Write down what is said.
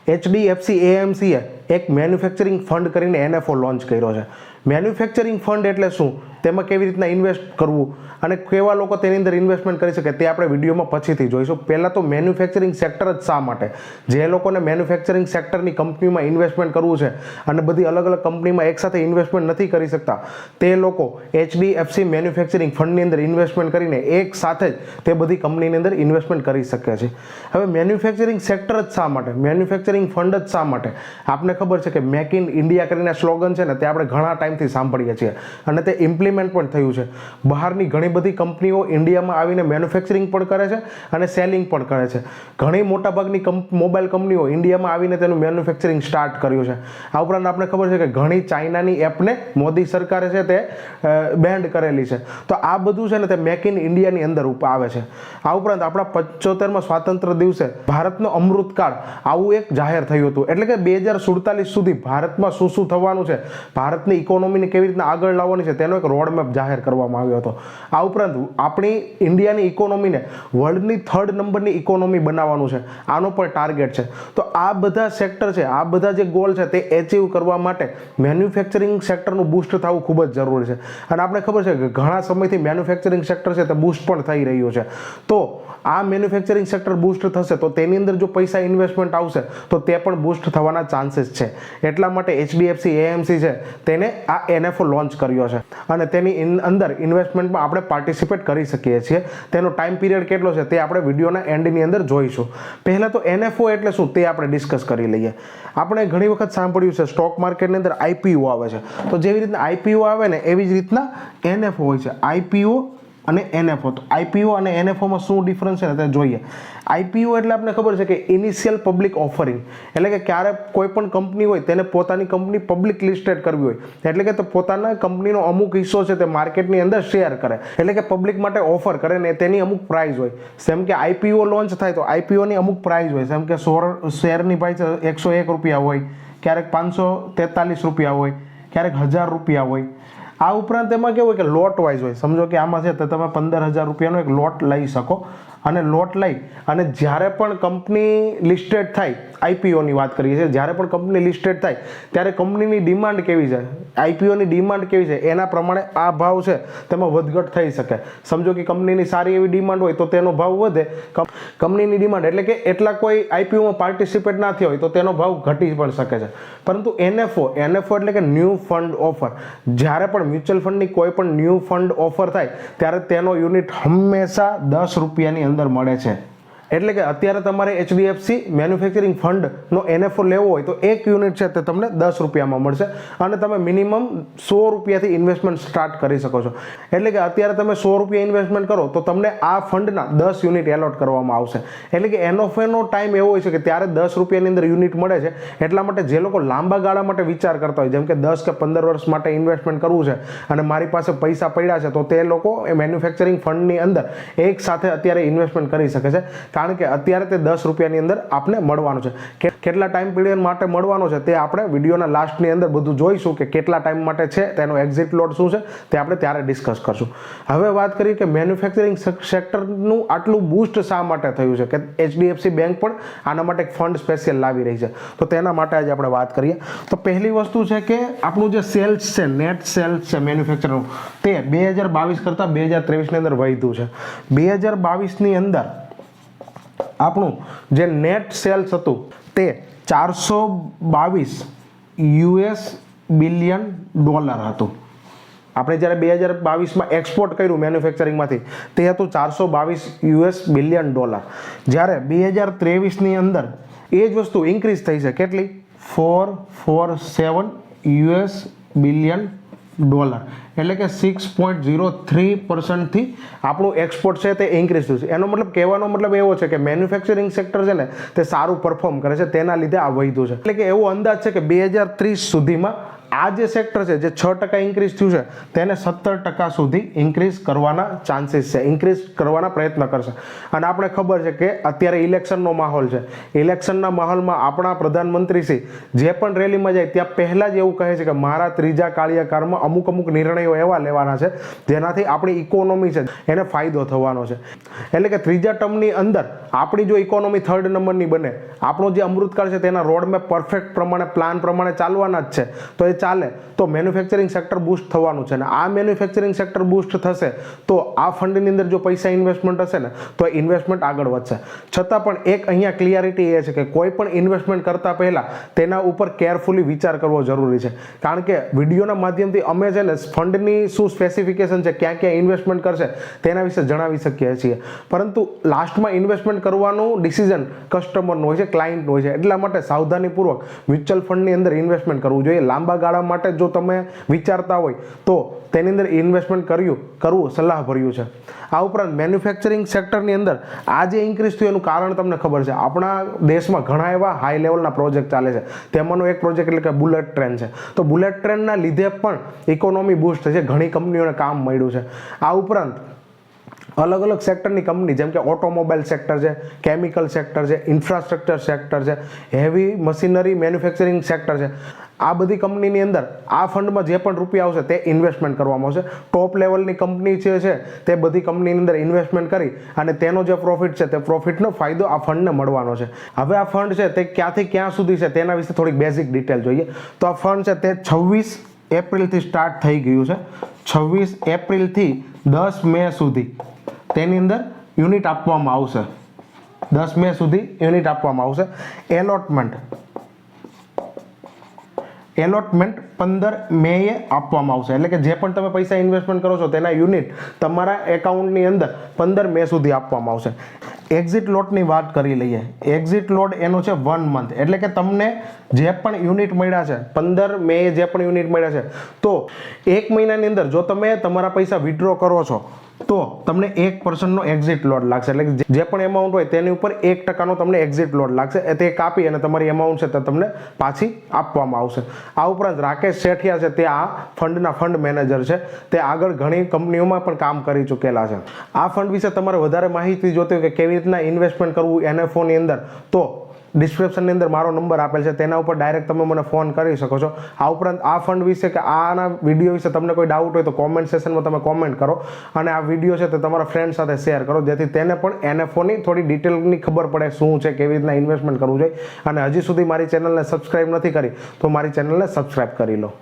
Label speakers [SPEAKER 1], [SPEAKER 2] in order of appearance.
[SPEAKER 1] HDFC AMCએ એક manufacturing fund કરીને NFO launch કર્યો છે. મેન્યુફેક્ચરિંગ ફંડ એટલે શું, તેમાં કેવી રીતના ઇન્વેસ્ટ કરવું અને કેવા લોકો તેની અંદર ઇન્વેસ્ટમેન્ટ કરી શકે તે આપણે વિડીયોમાં પછીથી જોઈશું. પહેલાં તો મેન્યુફેક્ચરિંગ સેક્ટર જ શા માટે, જે લોકોને મેન્યુફેક્ચરિંગ સેક્ટરની કંપનીમાં ઇન્વેસ્ટમેન્ટ કરવું છે અને બધી અલગ અલગ કંપનીમાં એકસાથે ઇન્વેસ્ટમેન્ટ નથી કરી શકતા, તે લોકો HDFC મેન્યુફેક્ચરિંગ ફંડની અંદર ઇન્વેસ્ટમેન્ટ કરીને એક સાથે જ તે બધી કંપનીની અંદર ઇન્વેસ્ટમેન્ટ કરી શકે છે. હવે મેન્યુફેક્ચરિંગ સેક્ટર જ શા માટે, મેન્યુફેક્ચરિંગ ફંડ જ શા માટે? આપને ખબર છે કે મેક ઇન ઇન્ડિયા કરીને સ્લોગન છે ને, તે આપણે ઘણા ટાઈમથી સાંભળીએ છીએ અને તે ઇમ્પ્લિમેન્ટ પણ થયું છે. બહારની ઘણી બધી કંપનીઓ ઇન્ડિયામાં આવીને મેન્યુફેક્ચરિંગ પણ કરે છે અને સેલિંગ પણ કરે છે. ઘણી મોટાભાગની મોબાઈલ કંપનીઓ ઇન્ડિયામાં આવીને તેનું મેન્યુફેક્ચરિંગ સ્ટાર્ટ કર્યું છે. આ ઉપરાંત આપણે ખબર છે કે ઘણી ચાઇનાની એપને મોદી સરકારે છે તે બેન્ડ કરેલી છે. તો આ બધું છે ને તે મેક ઇન ઇન્ડિયાની અંદર આવે છે. આ ઉપરાંત આપણા 75માં સ્વાતંત્ર્ય દિવસે ભારતનો અમૃતકાળ આવું એક જાહેર થયું હતું. એટલે કે 2047 સુધી ભારતમાં શું શું થવાનું છે, ભારતની ઇકોનોમીને કેવી રીતના આગળ લાવવાની છે, તેનો એક રોડમેપ જાહેર કરવામાં આવ્યો હતો. આ ઉપરાંત આપણી ઇન્ડિયાની ઇકોનોમીને વર્લ્ડની 3rd નંબરની ઇકોનોમી બનાવવાનું છે, આનો પણ ટાર્ગેટ છે. તો આ બધા સેક્ટર છે, આ બધા જે ગોલ છે તે એચીવ કરવા માટે મેન્યુફેક્ચરિંગ સેક્ટરનું બૂસ્ટ થવું ખૂબ જ જરૂરી છે. અને આપણે ખબર છે કે ઘણા સમયથી મેન્યુફેક્ચરિંગ સેક્ટર છે તે બૂસ્ટ પણ થઈ રહ્યું છે. તો આ મેન્યુફેક્ચરિંગ સેક્ટર બૂસ્ટ થશે તો તેની અંદર જો પૈસા ઇન્વેસ્ટમેન્ટ આવશે તો તે પણ બૂસ્ટ થવાના ચાન્સીસ છે. એટલા માટે HDFC AMC છે તેને આ NFO લોન્ચ કર્યો છે અને તેની અંદર ઇન્વેસ્ટમેન્ટમાં આપણે પાર્ટિસિપેટ કરી શકીએ છીએ. તેનો ટાઈમ પીરિયડ કેટલો છે તે આપણે વિડીયોના એન્ડની અંદર જોઈશું. પહેલાં તો NFO એટલે શું તે આપણે ડિસ્કસ કરી લઈએ. આપણે ઘણી વખત સાંભળ્યું છે સ્ટોક માર્કેટની અંદર IPO આવે છે. તો જેવી રીતના IPO આવે ને એવી જ રીતના NFO હોય છે. IPO અને NFO. તો IPO અને NFOમાં શું ડિફરન્સ છે ને તે જોઈએ. IPO એટલે આપણે ખબર છે કે ઇનિશિયલ પબ્લિક ઓફરિંગ, એટલે કે ક્યારે કોઈ પણ કંપની હોય તેને પોતાની કંપની પબ્લિક લિસ્ટેડ કરવી હોય, એટલે કે તે પોતાના કંપનીનો અમુક હિસ્સો છે તે માર્કેટની અંદર શેર કરે, એટલે કે પબ્લિક માટે ઓફર કરે ને તેની અમુક પ્રાઇસ હોય. જેમ કે IPO લોન્ચ થાય તો IPOની અમુક પ્રાઇસ હોય, જેમ કે શેરની પ્રાઇસ 101 રૂપિયા હોય, ક્યારેક 543 રૂપિયા હોય, ક્યારેક 1000 રૂપિયા હોય. આ ઉપરાંત એમાં કેવું હોય કે લોટ વાઇઝ હોય. સમજો કે આમાં છે તો તમે 15,000 રૂપિયાનો એક લોટ લઈ શકો અને લોટ લઈ અને જ્યારે પણ કંપની લિસ્ટેડ થાય, IPOની વાત કરીએ છીએ, જ્યારે પણ કંપની લિસ્ટેડ થાય ત્યારે કંપનીની ડિમાન્ડ કેવી છે, IPOની ડિમાન્ડ કેવી છે, એના પ્રમાણે આ ભાવ છે તેમાં વધઘટ થઈ શકે. સમજો કે કંપનીની સારી એવી ડિમાન્ડ હોય તો તેનો ભાવ વધે. કંપનીની ડિમાન્ડ એટલે કે એટલા કોઈ IPOમાં પાર્ટિસિપેટ ના થયા હોય તો તેનો ભાવ ઘટી પણ શકે છે. પરંતુ NFO એટલે કે ન્યૂ ફંડ ઓફર, જ્યારે પણ મ્યુચ્યુઅલ ફંડની કોઈ પણ ન્યૂ ફંડ ઓફર થાય ત્યારે તેનો યુનિટ હંમેશા 10 રૂપિયાની અંદર મળે છે. એટલે કે અત્યારે તમારે HDFC મેન્યુફેક્ચરિંગ ફંડનો NFO લેવો હોય તો એક યુનિટ છે તે તમને 10 રૂપિયામાં મળશે અને તમે મિનિમમ 100 રૂપિયાથી ઇન્વેસ્ટમેન્ટ સ્ટાર્ટ કરી શકો છો. એટલે કે અત્યારે તમે 100 રૂપિયા ઇન્વેસ્ટમેન્ટ કરો તો તમને આ ફંડના 10 યુનિટ એલોટ કરવામાં આવશે. એટલે કે NFOનો ટાઈમ એવો હોય છે કે ત્યારે 10 રૂપિયાની અંદર યુનિટ મળે છે. એટલા માટે જે લોકો લાંબા ગાળા માટે વિચાર કરતા હોય, જેમ કે 10 કે 15 વર્ષ માટે ઇન્વેસ્ટમેન્ટ કરવું છે અને મારી પાસે પૈસા પડ્યા છે, તો તે લોકો એ મેન્યુફેક્ચરિંગ ફંડની અંદર એક સાથે અત્યારે ઇન્વેસ્ટમેન્ટ કરી શકે છે. કારણ કે અત્યારે તે 10 રૂપિયાની અંદર આપણે મળવાનું છે. કેટલા ટાઈમ પીરિયડ માટે મળવાનો છે તે આપણે વિડીયોના લાસ્ટની અંદર બધું જોઈશું કે કેટલા ટાઈમ માટે છે, તેનો એક્ઝિટ લોટ શું છે તે આપણે ત્યારે ડિસ્કસ કરશું. હવે વાત કરીએ કે મેન્યુફેક્ચરિંગ સેક્ટરનું આટલું બૂસ્ટ શા માટે થયું છે, કે HDFC બેંક પણ આના માટે એક ફંડ સ્પેશિયલ લાવી રહી છે. તો તેના માટે આજે આપણે વાત કરીએ. તો પહેલી વસ્તુ છે કે આપણું જે સેલ્સ છે, નેટ સેલ્સ છે મેન્યુફેક્ચરનું, તે 2022 કરતાં 2023ની અંદર વધ્યું છે. 2022ની અંદર આપણું જે નેટ સેલ્સ હતું તે 422 US બિલિયન ડોલર હતું. આપણે જ્યારે 2022માં એક્સપોર્ટ કર્યું મેન્યુફેક્ચરિંગમાંથી તે હતું 422 US બિલિયન ડોલર. જ્યારે 2023ની અંદર એ જ વસ્તુ ઇન્ક્રીઝ થઈ છે. કેટલી? 447 US બિલિયન ડોલર. એટલે કે 6.03%થી આપણું એક્સપોર્ટ છે તે ઇન્ક્રીઝ થયું છે. એનો મતલબ કહેવાનો મતલબ એવો છે કે મેન્યુફેક્ચરિંગ સેક્ટર છે ને તે સારું પરફોર્મ કરે છે, તેના લીધે આ વધ્યું છે. એટલે કે એવો અંદાજ છે કે 2030 સુધીમાં આ જે સેક્ટર છે જે 6% ઇન્ક્રીઝ થયું છે તેને 17% સુધી ઇન્ક્રીઝ કરવાના ચાન્સીસ છે, ઇન્ક્રીઝ કરવાના પ્રયત્ન કરશે. અને આપણે ખબર છે કે અત્યારે ઇલેક્શનનો માહોલ છે. ઇલેક્શનના માહોલમાં આપણા પ્રધાનમંત્રી શ્રી જે પણ રેલીમાં જાય ત્યાં પહેલાં જ એવું કહે છે કે મારા ત્રીજા કાર્યકાળમાં અમુક નિર્ણયો એવા લેવાના છે જેનાથી આપણી ઇકોનોમી છે એને ફાયદો થવાનો છે. એટલે કે ત્રીજા ટર્મની અંદર આપણી જો ઇકોનોમી 3rd નંબરની બને, આપણો જે અમૃતકાળ છે તેના રોડમેપ પરફેક્ટ પ્રમાણે પ્લાન પ્રમાણે ચાલવાના જ છે, તો એ ચાલે તો મેન્યુફેક્ચરિંગ સેક્ટર બૂસ્ટ થવાનું છે. અને આ મેન્યુફેક્ચરિંગ સેક્ટર બૂસ્ટ થશે તો આ ફંડની અંદર જો પૈસા ઇન્વેસ્ટમેન્ટ હશે ને તો ઇન્વેસ્ટમેન્ટ આગળ વધશે. છતાં પણ એક અહીંયા ક્લિયરિટી એ છે કે કોઈ પણ ઇન્વેસ્ટમેન્ટ કરતા પહેલા તેના ઉપર કેરફુલી વિચાર કરવો જરૂરી છે. કારણ કે વિડીયોના માધ્યમથી અમે છે ને ફંડની શું સ્પેસિફિકેશન છે, ક્યાં ક્યાં ઇન્વેસ્ટમેન્ટ કરશે તેના વિશે જણાવી શકીએ છીએ, પરંતુ લાસ્ટમાં ઇન્વેસ્ટમેન્ટ કરવાનું ડિસિઝન કસ્ટમરનું હોય છે, ક્લાયન્ટનું હોય છે. એટલા માટે સાવધાનીપૂર્વક મ્યુચ્યુઅલ ફંડની અંદર ઇન્વેસ્ટમેન્ટ કરવું જોઈએ. લાંબા ગાળા માટે જો તમે વિચારતા હોય તો તેની અંદર ઇન્વેસ્ટમેન્ટ કરવું સલાહભર્યું છે. આ ઉપરાંત મેન્યુફેક્ચરિંગ સેક્ટરની અંદર આ જે ઇન્ક્રીઝ થયું એનું કારણ તમને ખબર છે. આપણા દેશમાં ઘણા એવા હાઈ લેવલના પ્રોજેક્ટ ચાલે છે. તેમાંનો એક પ્રોજેક્ટ એટલે કે બુલેટ ટ્રેન છે. તો બુલેટ ટ્રેનના લીધે પણ ઇકોનોમી બૂસ્ટ થઈ છે, ઘણી કંપનીઓને કામ મળ્યું છે. આ ઉપરાંત અલગ અલગ સેક્ટરની કંપની જેમ કે ઓટોમોબાઈલ સેક્ટર છે, કેમિકલ સેક્ટર છે, ઇન્ફ્રાસ્ટ્રક્ચર સેક્ટર છે, હેવી મશીનરી મેન્યુફેક્ચરિંગ સેક્ટર છે. આ બધી કંપનીની અંદર આ ફંડમાં જે પણ રૂપિયા આવશે તે ઇન્વેસ્ટમેન્ટ કરવામાં આવશે. ટોપ લેવલની કંપની છે તે બધી કંપનીની અંદર ઇન્વેસ્ટમેન્ટ કરી અને તેનો જે પ્રોફિટ છે તે પ્રોફિટનો ફાયદો આ ફંડને મળવાનો છે. હવે આ ફંડ છે તે ક્યાંથી ક્યાં સુધી છે તેના વિશે થોડીક બેઝિક ડિટેલ જોઈએ. તો આ ફંડ છે તે 26 એપ્રિલથી સ્ટાર્ટ થઈ ગયું છે. 26 એપ્રિલથી 10 મે સુધી તેની અંદર યુનિટ આપવામાં આવશે. 10 મે સુધી યુનિટ આપવામાં આવશે. એલોટમેન્ટ 15 મેએ આપવામાં આવશે. એટલે કે જે પણ તમે પૈસા ઇન્વેસ્ટમેન્ટ કરો છો તેના યુનિટ તમારા એકાઉન્ટની અંદર 15 મે સુધી આપવામાં આવશે. એક્ઝિટ લોટની વાત કરી લઈએ. એક્ઝિટ લોટ એનો છે 1 મંથ. એટલે કે તમને જે પણ યુનિટ મળ્યા છે 15 મે જે પણ યુનિટ મળ્યા છે તો 1 મહિનાની અંદર જો તમે તમારા પૈસા વિથડ્રો કરો છો તો તમને 1% એક્ઝિટ લોટ લાગશે. એટલે કે જે પણ એમાઉન્ટ હોય તેની ઉપર 1% તમને એક્ઝિટ લોટ લાગશે. તે કાપી અને તમારી એમાઉન્ટ છે તે તમને પાછી આપવામાં આવશે. આ ઉપરાંત રાકેશ સેઠિયા છે તે આ ફંડના ફંડ મેનેજર છે. તે આગળ ઘણી કંપનીઓમાં પણ કામ કરી ચૂકેલા છે. આ ફંડ વિશે તમારે વધારે માહિતી જોતી હોય કે કેવી રીતના ઇન્વેસ્ટમેન્ટ કરવું NFOની અંદર, તો ડિસ્ક્રિપ્શનની અંદર મારો નંબર આપેલ છે, તેના ઉપર ડાયરેક્ટ તમે મને ફોન કરી શકો છો. આ ઉપરાંત આ ફંડ વિશે કે આના વિડીયો વિશે તમને કોઈ ડાઉટ હોય તો કોમેન્ટ સેશનમાં તમે કોમેન્ટ કરો અને આ વિડીયો છે તે તમારા ફ્રેન્ડ સાથે શેર કરો, જેથી તેને પણ NFOની થોડી ડિટેલની ખબર પડે શું છે, કેવી રીતના ઇન્વેસ્ટમેન્ટ કરવું જોઈએ. અને હજી સુધી મારી ચેનલને સબસ્ક્રાઇબ નથી કરી તો મારી ચેનલને સબસ્ક્રાઇબ કરી લો.